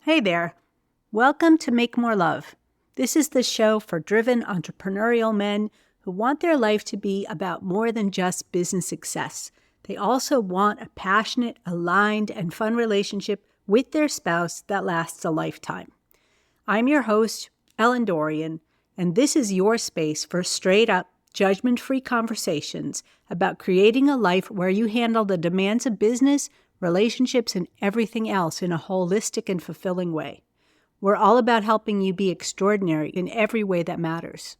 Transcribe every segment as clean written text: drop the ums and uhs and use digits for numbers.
Hey there. Welcome to Make More Love. This is the show for driven entrepreneurial men who want their life to be about more than just business success. They also want a passionate, aligned, and fun relationship with their spouse that lasts a lifetime. I'm your host, Ellen Dorian, and this is your space for straight-up, judgment-free conversations about creating a life where you handle the demands of business, relationships, and everything else in a holistic and fulfilling way. We're all about helping you be extraordinary in every way that matters.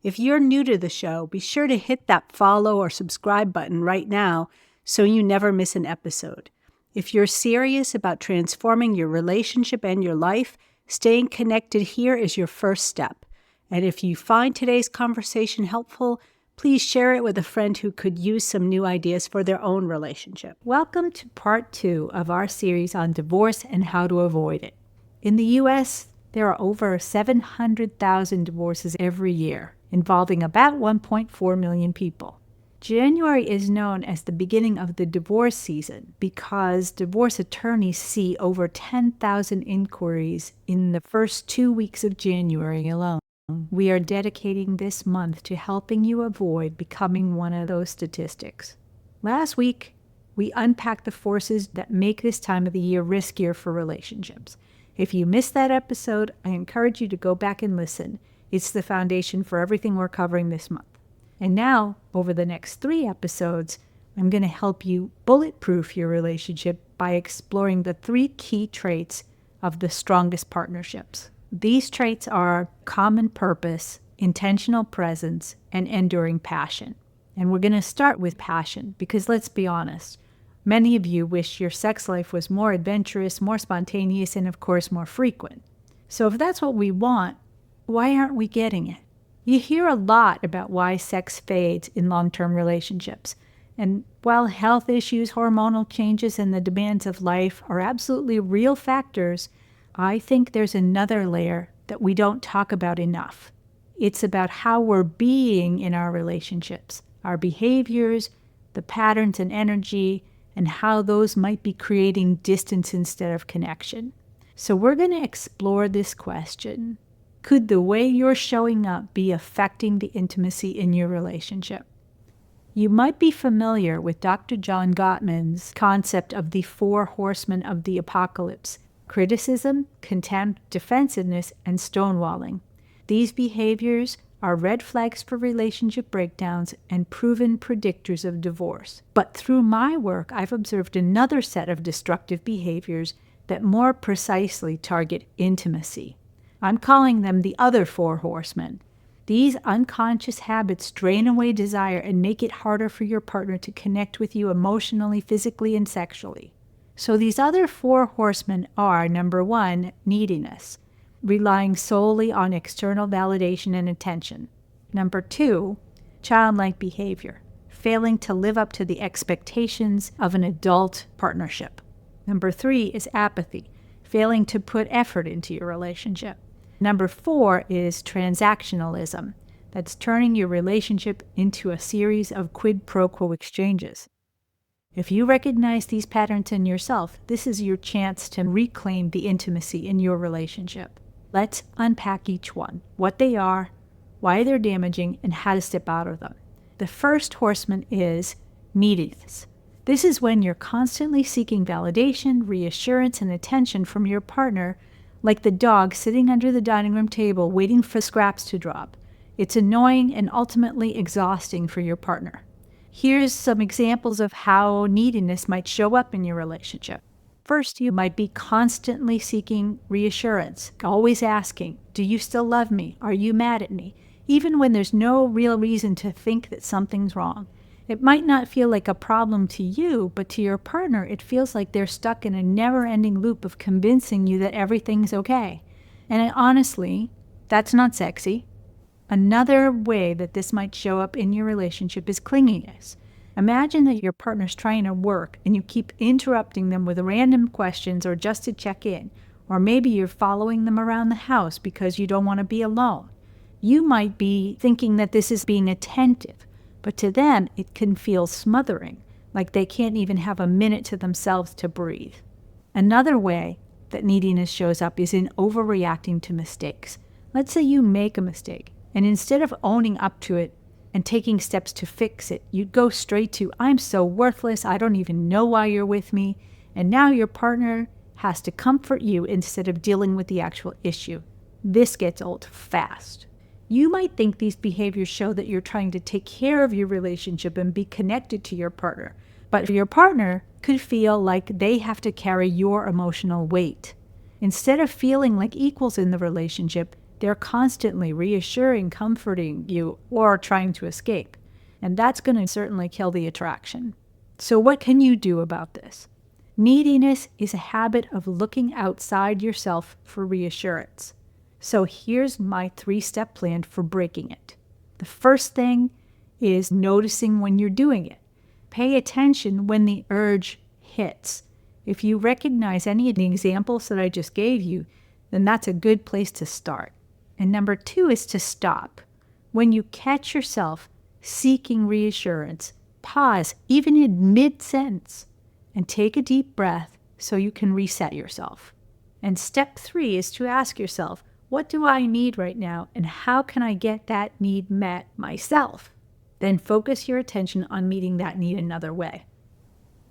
If you're new to the show, be sure to hit that follow or subscribe button right now so you never miss an episode. If you're serious about transforming your relationship and your life, staying connected here is your first step. And if you find today's conversation helpful, please share it with a friend who could use some new ideas for their own relationship. Welcome to part 2 of our series on divorce and how to avoid it. In the U.S., there are over 700,000 divorces every year, involving about 1.4 million people. January is known as the beginning of the divorce season because divorce attorneys see over 10,000 inquiries in the first 2 weeks of January alone. We are dedicating this month to helping you avoid becoming one of those statistics. Last week, we unpacked the forces that make this time of the year riskier for relationships. If you missed that episode, I encourage you to go back and listen. It's the foundation for everything we're covering this month. And now, over the next 3 episodes, I'm going to help you bulletproof your relationship by exploring the 3 key traits of the strongest partnerships. These traits are common purpose, intentional presence, and enduring passion. And we're going to start with passion because let's be honest, many of you wish your sex life was more adventurous, more spontaneous, and of course more frequent. So if that's what we want, why aren't we getting it? You hear a lot about why sex fades in long-term relationships. And while health issues, hormonal changes, and the demands of life are absolutely real factors, I think there's another layer that we don't talk about enough. It's about how we're being in our relationships, our behaviors, the patterns and energy, and how those might be creating distance instead of connection. So we're going to explore this question. Could the way you're showing up be affecting the intimacy in your relationship? You might be familiar with Dr. John Gottman's concept of the 4 horsemen of the apocalypse: criticism, contempt, defensiveness, and stonewalling. These behaviors are red flags for relationship breakdowns and proven predictors of divorce. But through my work, I've observed another set of destructive behaviors that more precisely target intimacy. I'm calling them the other 4 horsemen. These unconscious habits drain away desire and make it harder for your partner to connect with you emotionally, physically, and sexually. So these other 4 horsemen are, number 1, neediness, relying solely on external validation and attention. Number 2, childlike behavior, failing to live up to the expectations of an adult partnership. Number 3 is apathy, failing to put effort into your relationship. Number 4 is transactionalism, that's turning your relationship into a series of quid pro quo exchanges. If you recognize these patterns in yourself, this is your chance to reclaim the intimacy in your relationship. Let's unpack each one, what they are, why they're damaging, and how to step out of them. The first horseman is neediness. This is when you're constantly seeking validation, reassurance, and attention from your partner, like the dog sitting under the dining room table waiting for scraps to drop. It's annoying and ultimately exhausting for your partner. Here's some examples of how neediness might show up in your relationship. First, you might be constantly seeking reassurance, always asking, do you still love me? Are you mad at me? Even when there's no real reason to think that something's wrong. It might not feel like a problem to you, but to your partner, it feels like they're stuck in a never-ending loop of convincing you that everything's okay. And honestly, that's not sexy. Another way that this might show up in your relationship is clinginess. Imagine that your partner's trying to work and you keep interrupting them with random questions or just to check in. Or maybe you're following them around the house because you don't want to be alone. You might be thinking that this is being attentive, but to them it can feel smothering, like they can't even have a minute to themselves to breathe. Another way that neediness shows up is in overreacting to mistakes. Let's say you make a mistake, and instead of owning up to it and taking steps to fix it, you'd go straight to, I'm so worthless, I don't even know why you're with me, and now your partner has to comfort you instead of dealing with the actual issue. This gets old fast. You might think these behaviors show that you're trying to take care of your relationship and be connected to your partner, but your partner could feel like they have to carry your emotional weight. Instead of feeling like equals in the relationship, they're constantly reassuring, comforting you, or trying to escape. And that's going to certainly kill the attraction. So what can you do about this? Neediness is a habit of looking outside yourself for reassurance. So here's my 3-step plan for breaking it. The first thing is noticing when you're doing it. Pay attention when the urge hits. If you recognize any of the examples that I just gave you, then that's a good place to start. And number 2 is to stop. When you catch yourself seeking reassurance, pause, even in mid-sentence, and take a deep breath so you can reset yourself. And step 3 is to ask yourself, what do I need right now, and how can I get that need met myself? Then focus your attention on meeting that need another way.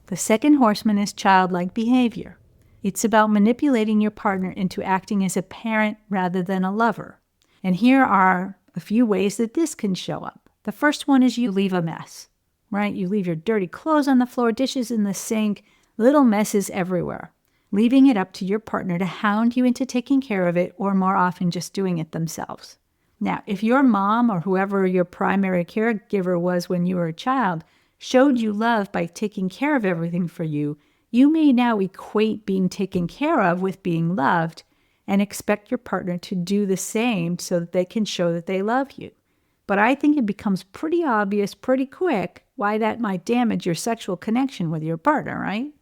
The second horseman is childlike behavior. It's about manipulating your partner into acting as a parent rather than a lover. And here are a few ways that this can show up. The first one is you leave a mess, right? You leave your dirty clothes on the floor, dishes in the sink, little messes everywhere, leaving it up to your partner to hound you into taking care of it, or more often just doing it themselves. Now, if your mom or whoever your primary caregiver was when you were a child showed you love by taking care of everything for you, you may now equate being taken care of with being loved and expect your partner to do the same so that they can show that they love you. But I think it becomes pretty obvious pretty quick why that might damage your sexual connection with your partner, right?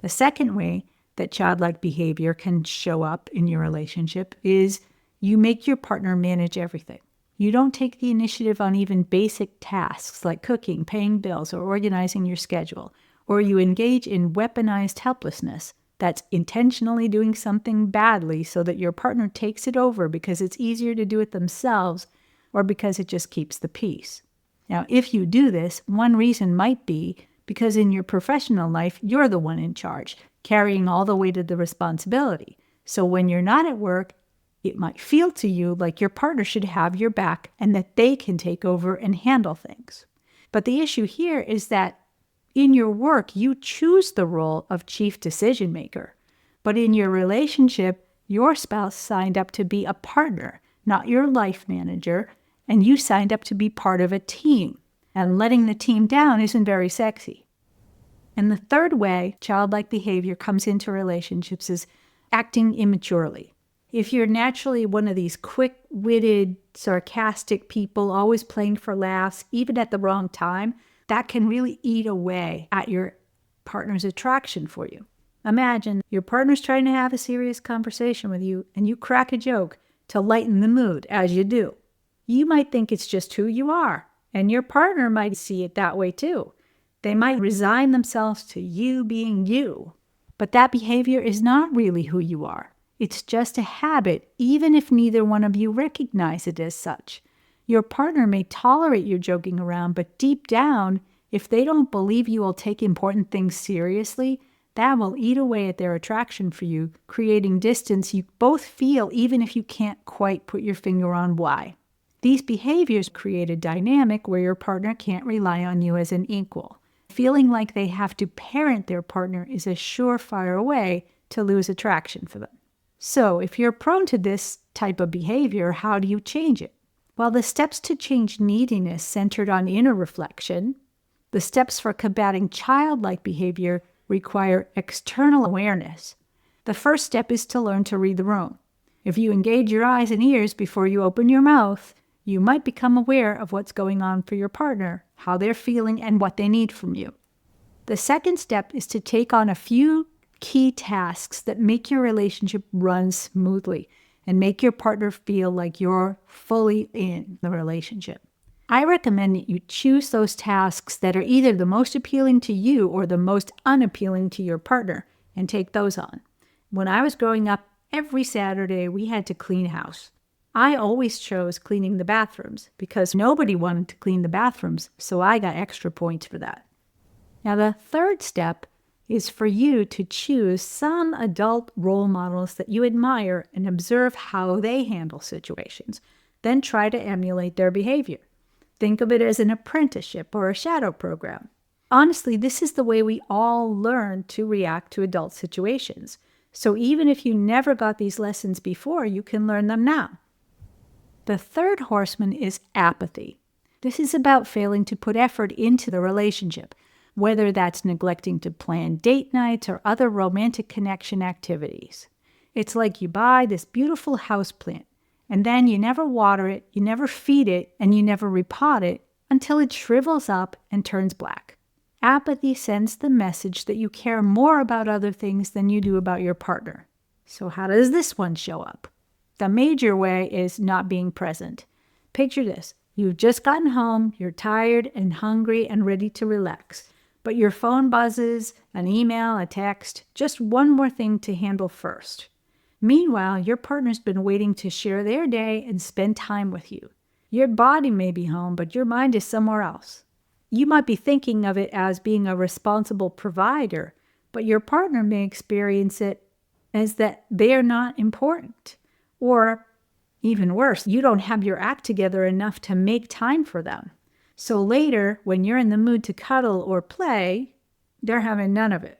The second way that childlike behavior can show up in your relationship is you make your partner manage everything. You don't take the initiative on even basic tasks like cooking, paying bills, or organizing your schedule, or you engage in weaponized helplessness. That's intentionally doing something badly so that your partner takes it over because it's easier to do it themselves or because it just keeps the peace. Now, if you do this, one reason might be because in your professional life, you're the one in charge, carrying all the weight of the responsibility. So when you're not at work, it might feel to you like your partner should have your back and that they can take over and handle things. But the issue here is that in your work, you choose the role of chief decision maker. But in your relationship, your spouse signed up to be a partner, not your life manager, and you signed up to be part of a team. And letting the team down isn't very sexy. And the third way childlike behavior comes into relationships is acting immaturely. If you're naturally one of these quick-witted, sarcastic people, always playing for laughs, even at the wrong time, that can really eat away at your partner's attraction for you. Imagine your partner's trying to have a serious conversation with you, and you crack a joke to lighten the mood, as you do. You might think it's just who you are, and your partner might see it that way too. They might resign themselves to you being you. But that behavior is not really who you are. It's just a habit, even if neither one of you recognize it as such. Your partner may tolerate your joking around, but deep down, if they don't believe you will take important things seriously, that will eat away at their attraction for you, creating distance you both feel even if you can't quite put your finger on why. These behaviors create a dynamic where your partner can't rely on you as an equal. Feeling like they have to parent their partner is a surefire way to lose attraction for them. So if you're prone to this type of behavior, how do you change it? Well, the steps to change neediness centered on inner reflection. The steps for combating childlike behavior require external awareness. The first step is to learn to read the room. If you engage your eyes and ears before you open your mouth, you might become aware of what's going on for your partner, how they're feeling, and what they need from you. The second step is to take on a few key tasks that make your relationship run smoothly and make your partner feel like you're fully in the relationship. I recommend that you choose those tasks that are either the most appealing to you or the most unappealing to your partner and take those on. When I was growing up, every Saturday we had to clean house. I always chose cleaning the bathrooms because nobody wanted to clean the bathrooms, so I got extra points for that. Now, the third step is for you to choose some adult role models that you admire and observe how they handle situations. Then try to emulate their behavior. Think of it as an apprenticeship or a shadow program. Honestly, this is the way we all learn to react to adult situations. So even if you never got these lessons before, you can learn them now. The third horseman is apathy. This is about failing to put effort into the relationship, whether that's neglecting to plan date nights or other romantic connection activities. It's like you buy this beautiful houseplant, and then you never water it, you never feed it, and you never repot it until it shrivels up and turns black. Apathy sends the message that you care more about other things than you do about your partner. So how does this one show up? The major way is not being present. Picture this. You've just gotten home, you're tired and hungry and ready to relax. But your phone buzzes, an email, a text, just one more thing to handle first. Meanwhile, your partner's been waiting to share their day and spend time with you. Your body may be home, but your mind is somewhere else. You might be thinking of it as being a responsible provider, but your partner may experience it as that they are not important. Or, even worse, you don't have your act together enough to make time for them. So later, when you're in the mood to cuddle or play, they're having none of it.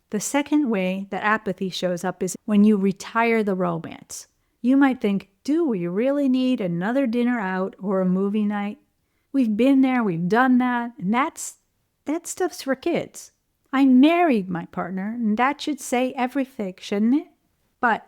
The second way that apathy shows up is when you retire the romance. You might think, do we really need another dinner out or a movie night? We've been there, we've done that, and that stuff's for kids. I married my partner, and that should say everything, shouldn't it? But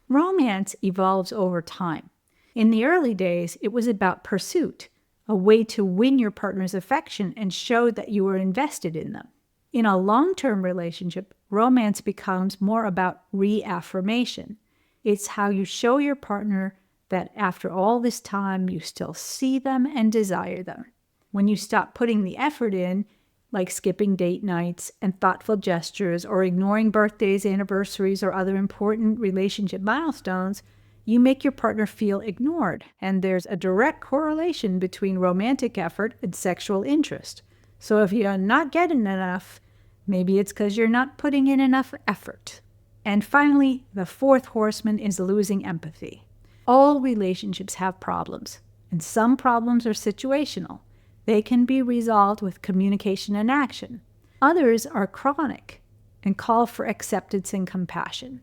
romance evolves over time. In the early days, it was about pursuit, a way to win your partner's affection and show that you were invested in them. In a long-term relationship, romance becomes more about reaffirmation. It's how you show your partner that after all this time, you still see them and desire them. When you stop putting the effort in, like skipping date nights and thoughtful gestures or ignoring birthdays, anniversaries, or other important relationship milestones, you make your partner feel ignored, and there's a direct correlation between romantic effort and sexual interest. So if you're not getting enough, maybe it's because you're not putting in enough effort. And finally, the fourth horseman is losing empathy. All relationships have problems, and some problems are situational. They can be resolved with communication and action. Others are chronic and call for acceptance and compassion.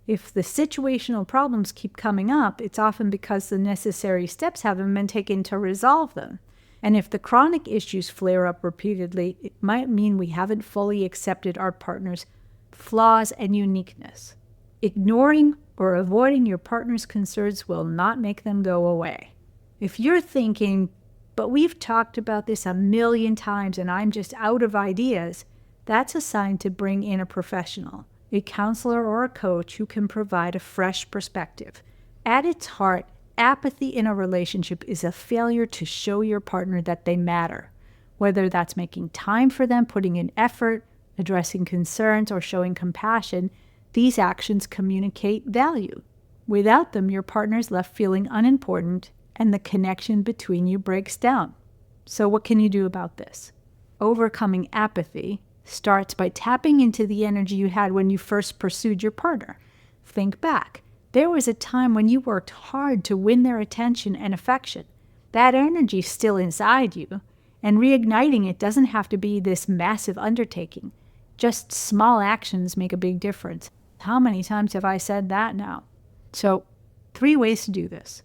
If the situational problems keep coming up, it's often because the necessary steps haven't been taken to resolve them. And if the chronic issues flare up repeatedly, it might mean we haven't fully accepted our partner's flaws and uniqueness. Ignoring or avoiding your partner's concerns will not make them go away. If you're thinking, but we've talked about this a million times and I'm just out of ideas, that's a sign to bring in a professional, a counselor or a coach who can provide a fresh perspective. At its heart, apathy in a relationship is a failure to show your partner that they matter, whether that's making time for them, putting in effort, addressing concerns, or showing compassion. These actions communicate value. Without them, your partner's left feeling unimportant and the connection between you breaks down. So what can you do about this? Overcoming apathy starts by tapping into the energy you had when you first pursued your partner. Think back. There was a time when you worked hard to win their attention and affection. That energy's still inside you, and reigniting it doesn't have to be this massive undertaking. Just small actions make a big difference. How many times have I said that now? So, 3 ways to do this.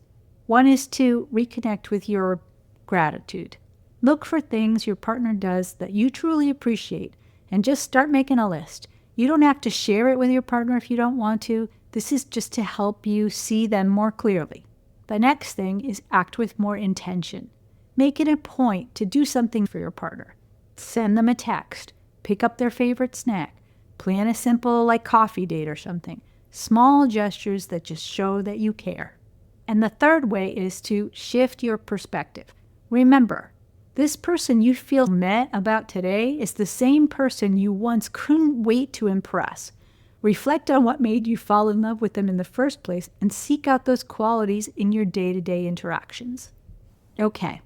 One is to reconnect with your gratitude. Look for things your partner does that you truly appreciate and just start making a list. You don't have to share it with your partner if you don't want to. This is just to help you see them more clearly. The next thing is act with more intention. Make it a point to do something for your partner. Send them a text. Pick up their favorite snack. Plan a simple coffee date or something. Small gestures that just show that you care. And the third way is to shift your perspective. Remember, this person you feel meh about today is the same person you once couldn't wait to impress. Reflect on what made you fall in love with them in the first place and seek out those qualities in your day-to-day interactions. Okay,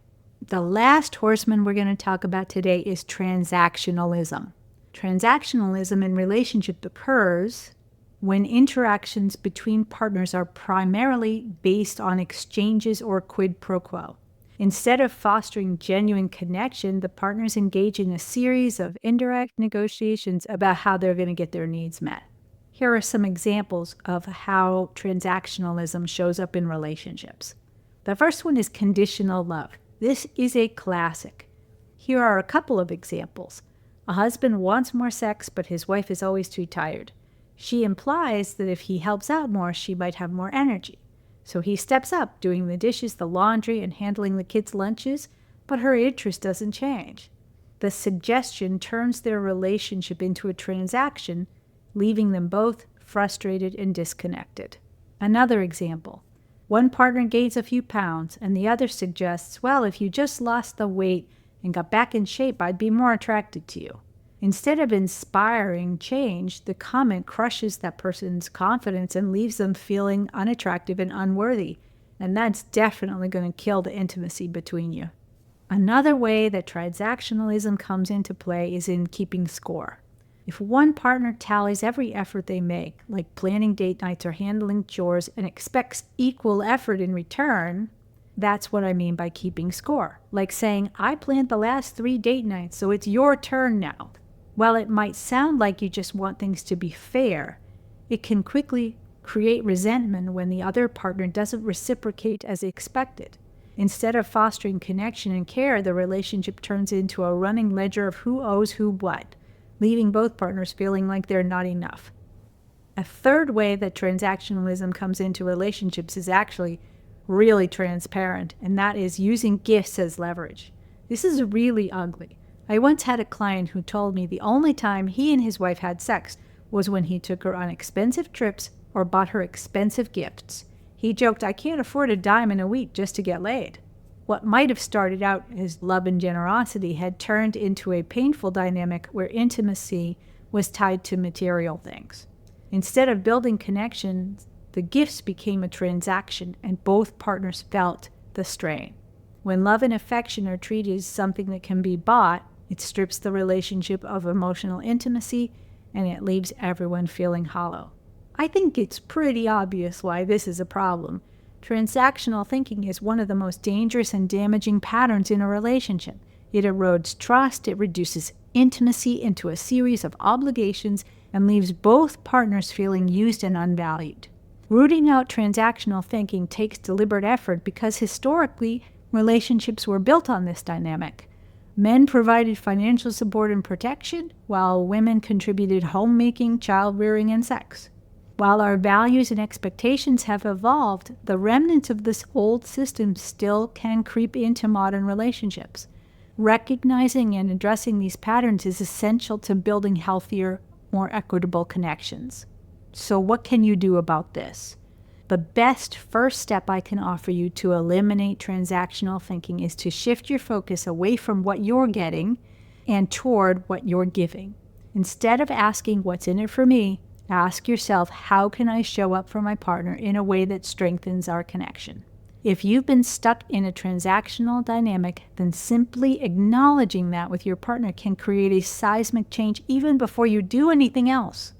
the last horseman we're going to talk about today is transactionalism. Transactionalism in relationship occurs when interactions between partners are primarily based on exchanges or quid pro quo. Instead of fostering genuine connection, the partners engage in a series of indirect negotiations about how they're going to get their needs met. Here are some examples of how transactionalism shows up in relationships. The first one is conditional love. This is a classic. Here are a couple of examples. A husband wants more sex, but his wife is always too tired. She implies that if he helps out more, she might have more energy. So he steps up, doing the dishes, the laundry, and handling the kids' lunches, but her interest doesn't change. The suggestion turns their relationship into a transaction, leaving them both frustrated and disconnected. Another example. One partner gains a few pounds, and the other suggests, well, if you just lost the weight and got back in shape, I'd be more attracted to you. Instead of inspiring change, the comment crushes that person's confidence and leaves them feeling unattractive and unworthy. And that's definitely going to kill the intimacy between you. Another way that transactionalism comes into play is in keeping score. If one partner tallies every effort they make, like planning date nights or handling chores, and expects equal effort in return, that's what I mean by keeping score. Like saying, I planned the last 3 date nights, so it's your turn now. While it might sound like you just want things to be fair, it can quickly create resentment when the other partner doesn't reciprocate as expected. Instead of fostering connection and care, the relationship turns into a running ledger of who owes who what, leaving both partners feeling like they're not enough. A third way that transactionalism comes into relationships is actually really transparent, and that is using gifts as leverage. This is really ugly. I once had a client who told me the only time he and his wife had sex was when he took her on expensive trips or bought her expensive gifts. He joked, I can't afford a dime in a week just to get laid. What might have started out as love and generosity had turned into a painful dynamic where intimacy was tied to material things. Instead of building connections, the gifts became a transaction and both partners felt the strain. When love and affection are treated as something that can be bought, it strips the relationship of emotional intimacy and it leaves everyone feeling hollow. I think it's pretty obvious why this is a problem. Transactional thinking is one of the most dangerous and damaging patterns in a relationship. It erodes trust, it reduces intimacy into a series of obligations, and leaves both partners feeling used and unvalued. Rooting out transactional thinking takes deliberate effort because historically, relationships were built on this dynamic. Men provided financial support and protection, while women contributed homemaking, child-rearing, and sex. While our values and expectations have evolved, the remnants of this old system still can creep into modern relationships. Recognizing and addressing these patterns is essential to building healthier, more equitable connections. So what can you do about this? The best first step I can offer you to eliminate transactional thinking is to shift your focus away from what you're getting and toward what you're giving. Instead of asking what's in it for me, ask yourself, how can I show up for my partner in a way that strengthens our connection? If you've been stuck in a transactional dynamic, then simply acknowledging that with your partner can create a seismic change even before you do anything else.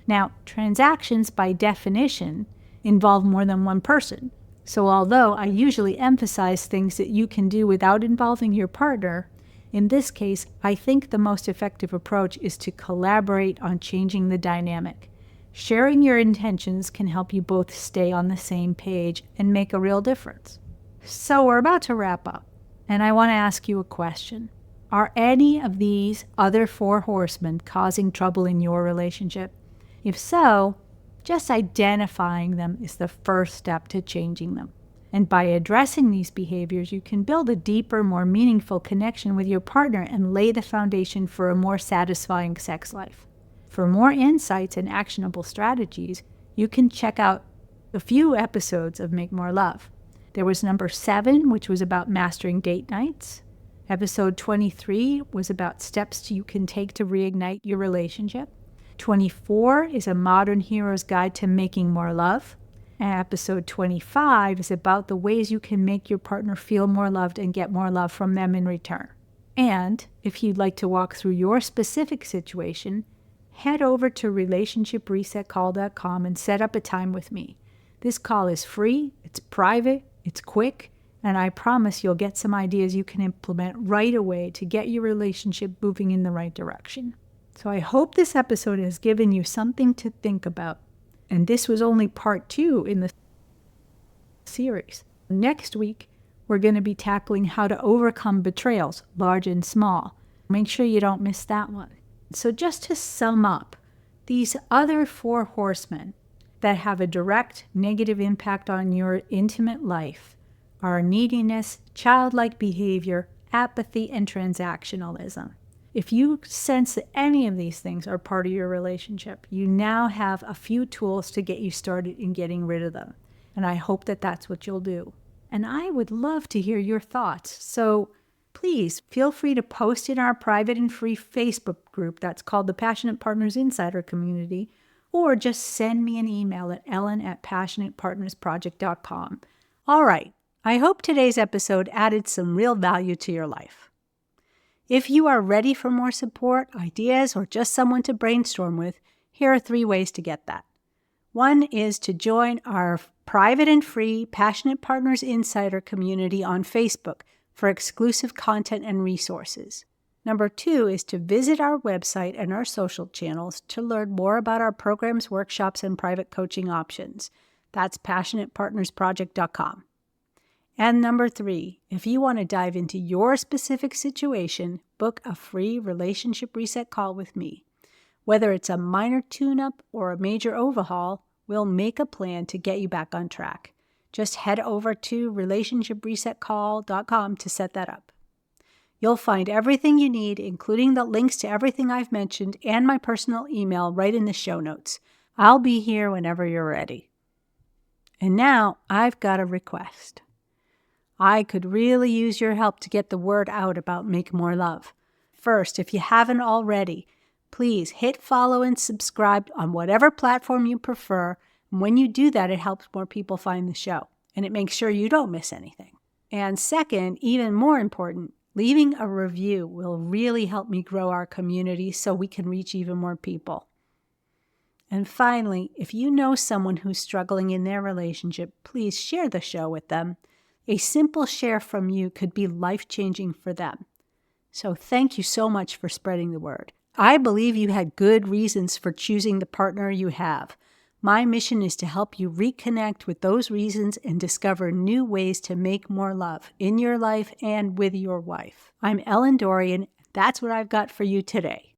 Now, transactions by definition involve more than one person. So although I usually emphasize things that you can do without involving your partner, in this case, I think the most effective approach is to collaborate on changing the dynamic. Sharing your intentions can help you both stay on the same page and make a real difference. So we're about to wrap up, and I want to ask you a question. Are any of these other 4 horsemen causing trouble in your relationship? If so, just identifying them is the first step to changing them. And by addressing these behaviors, you can build a deeper, more meaningful connection with your partner and lay the foundation for a more satisfying sex life. For more insights and actionable strategies, you can check out a few episodes of Make More Love. There was number 7, which was about mastering date nights. Episode 23 was about steps you can take to reignite your relationship. 24 is a modern hero's guide to making more love. And episode 25 is about the ways you can make your partner feel more loved and get more love from them in return. And if you'd like to walk through your specific situation, head over to relationshipresetcall.com and set up a time with me. This call is free, it's private, it's quick, and I promise you'll get some ideas you can implement right away to get your relationship moving in the right direction. So I hope this episode has given you something to think about. And this was only part 2 in the series. Next week, we're going to be tackling how to overcome betrayals, large and small. Make sure you don't miss that one. So just to sum up, these other 4 horsemen that have a direct negative impact on your intimate life are neediness, childlike behavior, apathy, and transactionalism. If you sense that any of these things are part of your relationship, you now have a few tools to get you started in getting rid of them. And I hope that that's what you'll do. And I would love to hear your thoughts. So please feel free to post in our private and free Facebook group that's called the Passionate Partners Insider Community, or just send me an email at ellen@passionatepartnersproject.com. All right. I hope today's episode added some real value to your life. If you are ready for more support, ideas, or just someone to brainstorm with, here are 3 ways to get that. One is to join our private and free Passionate Partners Insider community on Facebook for exclusive content and resources. Number 2 is to visit our website and our social channels to learn more about our programs, workshops, and private coaching options. That's passionatepartnersproject.com. And number 3, if you want to dive into your specific situation, book a free relationship reset call with me. Whether it's a minor tune-up or a major overhaul, we'll make a plan to get you back on track. Just head over to relationshipresetcall.com to set that up. You'll find everything you need, including the links to everything I've mentioned and my personal email right in the show notes. I'll be here whenever you're ready. And now I've got a request. I could really use your help to get the word out about Make More Love. First, if you haven't already, please hit follow and subscribe on whatever platform you prefer. And when you do that, it helps more people find the show, and it makes sure you don't miss anything. And second, even more important, leaving a review will really help me grow our community so we can reach even more people. And finally, if you know someone who's struggling in their relationship, please share the show with them. A simple share from you could be life-changing for them. So thank you so much for spreading the word. I believe you had good reasons for choosing the partner you have. My mission is to help you reconnect with those reasons and discover new ways to make more love in your life and with your wife. I'm Ellen Dorian. That's what I've got for you today.